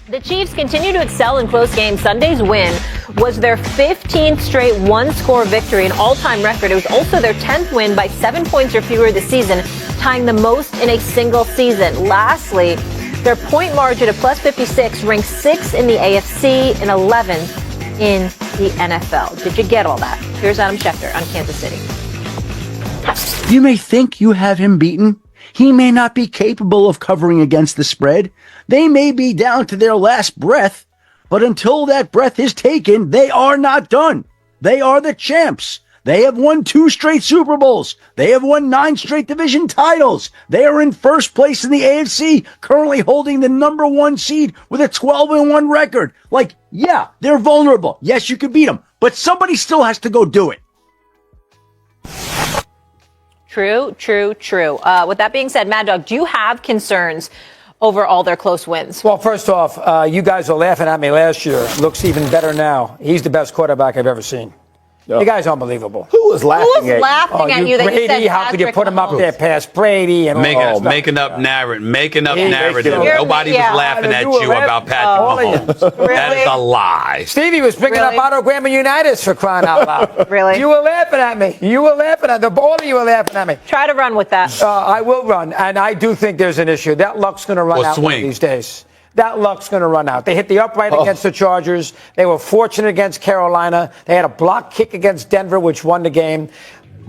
The Chiefs continue to excel in close games. Sunday's win was their 15th straight one-score victory, an all-time record. It was also their 10th win by 7 points or fewer this season, tying the most in a single season. Lastly, their point margin of plus 56 ranks 6th in the AFC and 11th in the NFL. Did you get all that? Here's Adam Schefter on Kansas City. You may think you have him beaten. He may not be capable of covering against the spread. They may be down to their last breath, but until that breath is taken, they are not done. They are the champs. They have won 2 straight Super Bowls. They have won 9 straight division titles. They are in first place in the AFC, currently holding the number 1 seed with a 12-1 record. Yeah, they're vulnerable. Yes, you can beat them, but somebody still has to go do it. True. With that being said, Mad Dog, do you have concerns over all their close wins? Well, first off, you guys were laughing at me last year. Looks even better now. He's the best quarterback I've ever seen. The guy's unbelievable. Who was laughing at you? Brady, how could you put him up there past Brady? And making up narrative. Nobody was laughing at you about Patrick Mahomes. Really? That is a lie. Stevie was picking up Otto Graham Unitas for crying out loud. Really? You were laughing at me. All of you were laughing at me. Try to run with that. I will run, and I do think there's an issue. That luck's going to run out one of these days. That luck's going to run out. They hit the upright against the Chargers. They were fortunate against Carolina. They had a block kick against Denver, which won the game.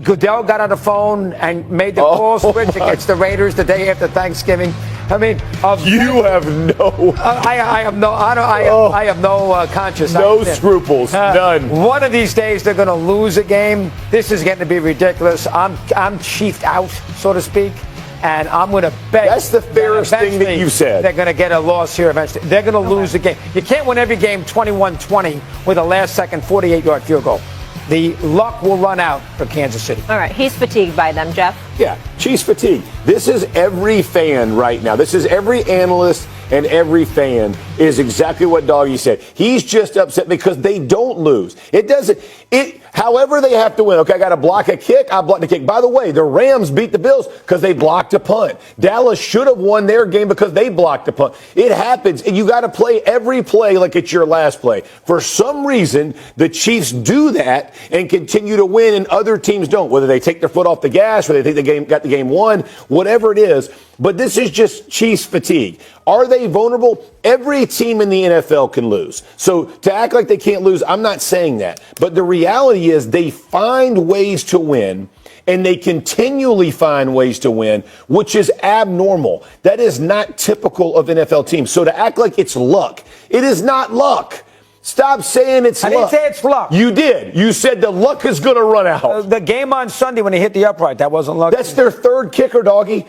Goodell got on the phone and made the call switch against the Raiders the day after Thanksgiving. I mean, you have no. I have no conscience. No scruples. None. One of these days they're going to lose a game. This is getting to be ridiculous. I'm chiefed out, so to speak. And I'm going to bet. That's the fairest thing that you said. They're going to get a loss here eventually. They're going to lose the game. You can't win every game 21-20 with a last-second 48-yard field goal. The luck will run out for Kansas City. All right. He's fatigued by them, Jeff. Yeah, Chiefs fatigue. This is every fan right now. This is every analyst and every fan is exactly what Doggy said. He's just upset because they don't lose. However they have to win. Okay, I got to block a kick. I blocked the kick. By the way, the Rams beat the Bills because they blocked a punt. Dallas should have won their game because they blocked a punt. It happens, and you got to play every play like it's your last play. For some reason, the Chiefs do that and continue to win, and other teams don't. Whether they take their foot off the gas, whether they think got the game won, whatever it is. But this is just Chiefs fatigue. Are they vulnerable? Every team in the NFL can lose. So to act like they can't lose, I'm not saying that. But the reality is they find ways to win, and they continually find ways to win, which is abnormal. That is not typical of NFL teams. So to act like it's luck, it is not luck. Stop saying it's luck. I didn't say it's luck. You did. You said the luck is going to run out. The game on Sunday when they hit the upright, that wasn't lucky. That's their third kicker, Doggy.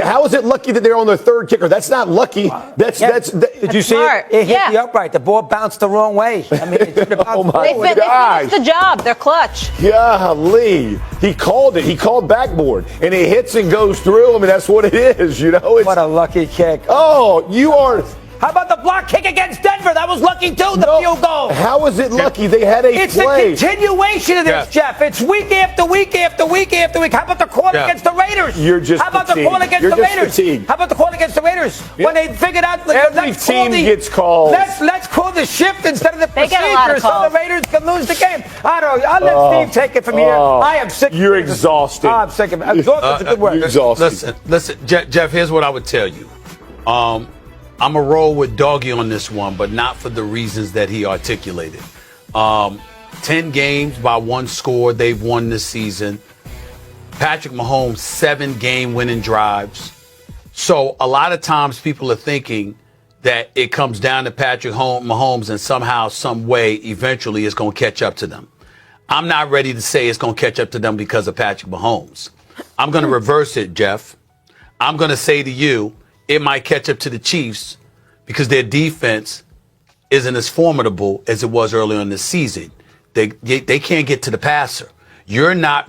How is it lucky that they're on their third kicker? That's not lucky. Did you see it? It hit the upright. The ball bounced the wrong way. I mean, it should have bounced They finished the job. They're clutch. Golly. He called it. He called backboard. And it hits and goes through. I mean, that's what it is, you know. What a lucky kick. Oh, you are... How about the block kick against Denver? That was lucky, too, the field goal. How is it lucky? They had a play. It's a continuation of this, Jeff. It's week after week after week after week. How about the call against the Raiders? You're just How about the call against the Raiders? Fatigued. How about the call against the Raiders? When they figured out... Every team gets called. Let's call the shift instead of the They get a lot of procedure so the Raiders can lose the game. I'll let Steve take it from here. I am sick. You're exhausted. I'm sick of it. Exhausted is a good word. You're exhausted. Listen, Jeff, here's what I would tell you. I'm a roll with Doggy on this one, but not for the reasons that he articulated. 10 games by 1 score they've won this season. Patrick Mahomes, 7 game-winning drives. So a lot of times people are thinking that it comes down to Patrick Mahomes and somehow, some way, eventually it's going to catch up to them. I'm not ready to say it's going to catch up to them because of Patrick Mahomes. I'm going to reverse it, Jeff. I'm going to say to you, it might catch up to the Chiefs because their defense isn't as formidable as it was earlier in the season. They can't get to the passer. You're not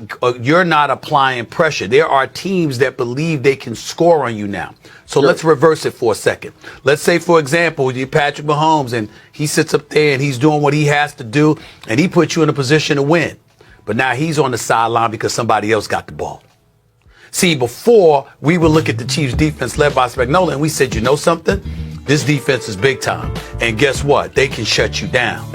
applying pressure. There are teams that believe they can score on you now. So let's reverse it for a second. Let's say, for example, you're Patrick Mahomes and he sits up there and he's doing what he has to do and he puts you in a position to win. But now he's on the sideline because somebody else got the ball. See, before we would look at the Chiefs defense led by Spagnuolo and we said, you know something? this defense is big time. And guess what? They can shut you down.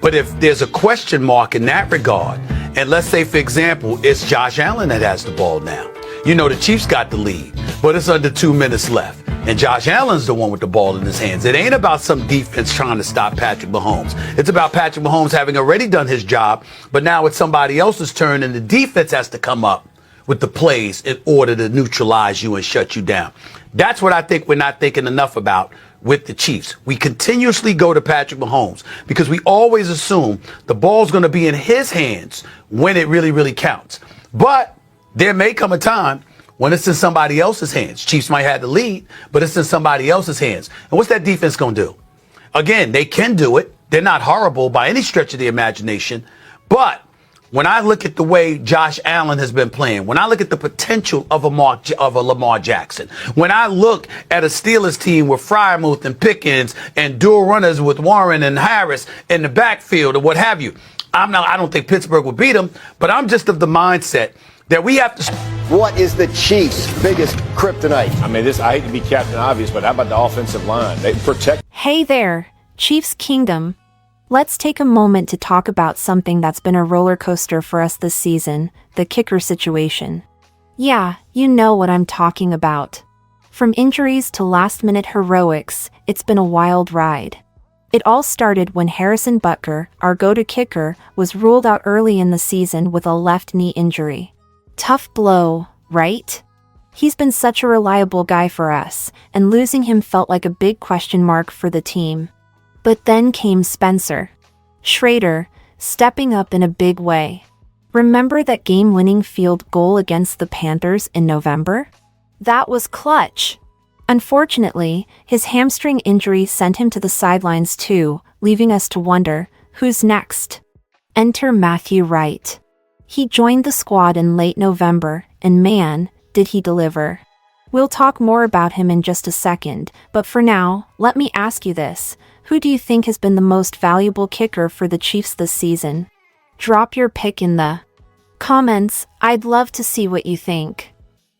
But if there's a question mark in that regard, and let's say, for example, it's Josh Allen that has the ball now. You know, the Chiefs got the lead, but it's under 2 minutes left. And Josh Allen's the one with the ball in his hands. It ain't about some defense trying to stop Patrick Mahomes. It's about Patrick Mahomes having already done his job, but now it's somebody else's turn, and the defense has to come up with the plays in order to neutralize you and shut you down. That's what I think we're not thinking enough about with the Chiefs. We continuously go to Patrick Mahomes because we always assume the ball's going to be in his hands when it really, really counts. But there may come a time when it's in somebody else's hands. Chiefs might have the lead, but it's in somebody else's hands. And what's that defense going to do? Again, they can do it. They're not horrible by any stretch of the imagination. But when I look at the way Josh Allen has been playing, when I look at the potential of a Lamar Jackson, when I look at a Steelers team with Freiermuth and Pickens and dual runners with Warren and Harris in the backfield or what have you, I don't think Pittsburgh will beat them, but I'm just of the mindset that we have to. What is the Chiefs' biggest kryptonite? I mean, I hate to be Captain Obvious, but how about the offensive line? They protect. Hey there, Chiefs Kingdom. Let's take a moment to talk about something that's been a roller coaster for us this season, the kicker situation. Yeah, you know what I'm talking about. From injuries to last-minute heroics, it's been a wild ride. It all started when Harrison Butker, our go-to kicker, was ruled out early in the season with a left knee injury. Tough blow, right? He's been such a reliable guy for us, and losing him felt like a big question mark for the team. But then came Spencer Schrader, stepping up in a big way. Remember that game-winning field goal against the Panthers in November? That was clutch. Unfortunately, his hamstring injury sent him to the sidelines too, leaving us to wonder, who's next? Enter Matthew Wright. He joined the squad in late November, and man, did he deliver. We'll talk more about him in just a second, but for now, let me ask you this. Who do you think has been the most valuable kicker for the Chiefs this season? Drop your pick in the comments. I'd love to see what you think.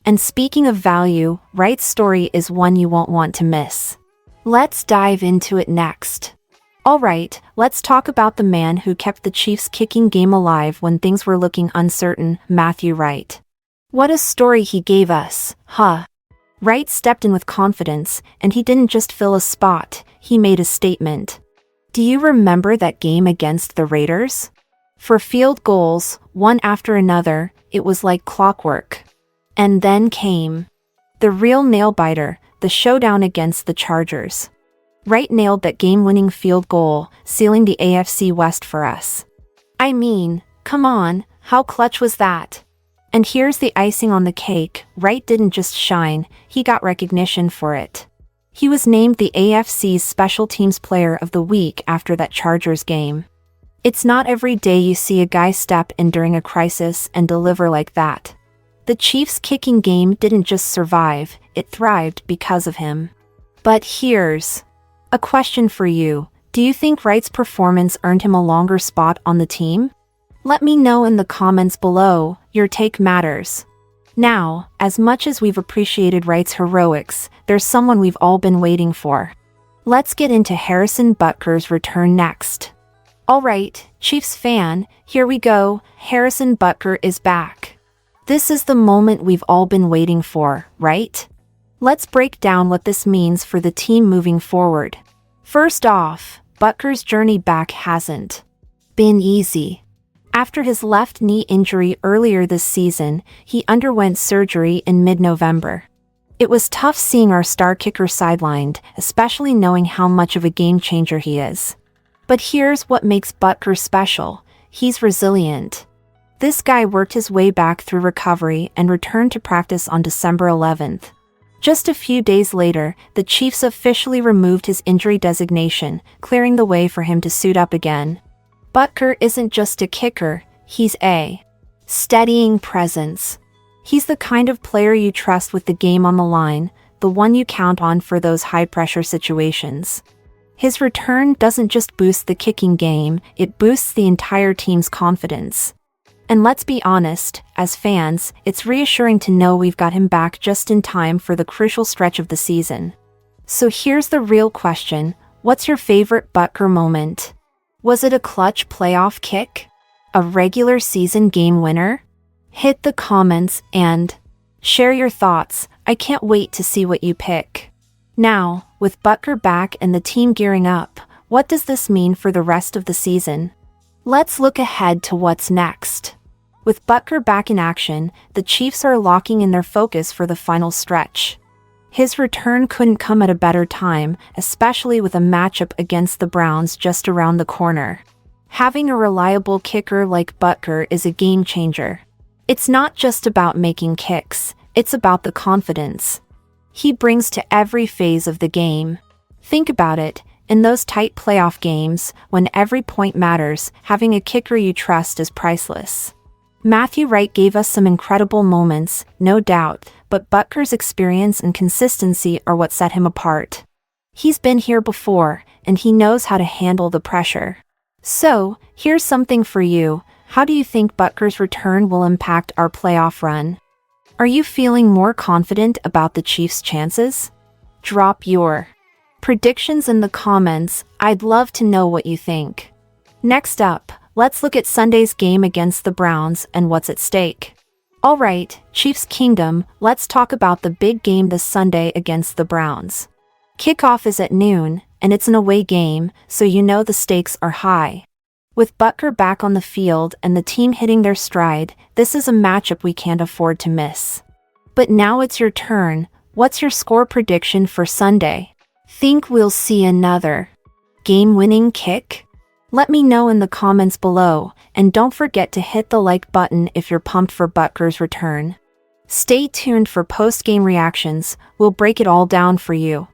And speaking of value, Wright's story is one you won't want to miss. Let's dive into it next. Alright, let's talk about the man who kept the Chiefs' kicking game alive when things were looking uncertain, Matthew Wright. What a story he gave us, huh? Wright stepped in with confidence, and he didn't just fill a spot, he made a statement. Do you remember that game against the Raiders? For field goals, one after another, it was like clockwork. And then came the real nail-biter, the showdown against the Chargers. Wright nailed that game-winning field goal, sealing the AFC West for us. I mean, come on, how clutch was that? And here's the icing on the cake, Wright didn't just shine, he got recognition for it. He was named the AFC's Special Teams Player of the Week after that Chargers game. It's not every day you see a guy step in during a crisis and deliver like that. The Chiefs' kicking game didn't just survive, it thrived because of him. But here's a question for you. Do you think Wright's performance earned him a longer spot on the team? Let me know in the comments below, your take matters. Now, as much as we've appreciated Wright's heroics, there's someone we've all been waiting for. Let's get into Harrison Butker's return next. Alright, Chiefs fan, here we go, Harrison Butker is back. This is the moment we've all been waiting for, right? Let's break down what this means for the team moving forward. First off, Butker's journey back hasn't been easy. After his left knee injury earlier this season, he underwent surgery in mid-November. It was tough seeing our star kicker sidelined, especially knowing how much of a game-changer he is. But here's what makes Butker special. He's resilient. This guy worked his way back through recovery and returned to practice on December 11th. Just a few days later, the Chiefs officially removed his injury designation, clearing the way for him to suit up again. Butker isn't just a kicker, he's a steadying presence. He's the kind of player you trust with the game on the line, the one you count on for those high-pressure situations. His return doesn't just boost the kicking game, it boosts the entire team's confidence. And let's be honest, as fans, it's reassuring to know we've got him back just in time for the crucial stretch of the season. So here's the real question. What's your favorite Butker moment? Was it a clutch playoff kick? A regular season game winner? Hit the comments and share your thoughts. I can't wait to see what you pick. Now, with Butker back and the team gearing up, what does this mean for the rest of the season? Let's look ahead to what's next. With Butker back in action, the Chiefs are locking in their focus for the final stretch. His return couldn't come at a better time, especially with a matchup against the Browns just around the corner. Having a reliable kicker like Butker is a game changer. It's not just about making kicks, it's about the confidence he brings to every phase of the game. Think about it, in those tight playoff games, when every point matters, having a kicker you trust is priceless. Matthew Wright gave us some incredible moments, no doubt, but Butker's experience and consistency are what set him apart. He's been here before, and he knows how to handle the pressure. So, here's something for you. How do you think Butker's return will impact our playoff run? Are you feeling more confident about the Chiefs' chances? Drop your predictions in the comments. I'd love to know what you think. Next up, let's look at Sunday's game against the Browns and what's at stake. All right, Chiefs Kingdom, let's talk about the big game this Sunday against the Browns. Kickoff is at noon, and it's an away game, so you know the stakes are high. With Butker back on the field and the team hitting their stride, this is a matchup we can't afford to miss. But now it's your turn. What's your score prediction for Sunday? Think we'll see another game-winning kick? Let me know in the comments below, and don't forget to hit the like button if you're pumped for Butker's return. Stay tuned for post-game reactions. We'll break it all down for you.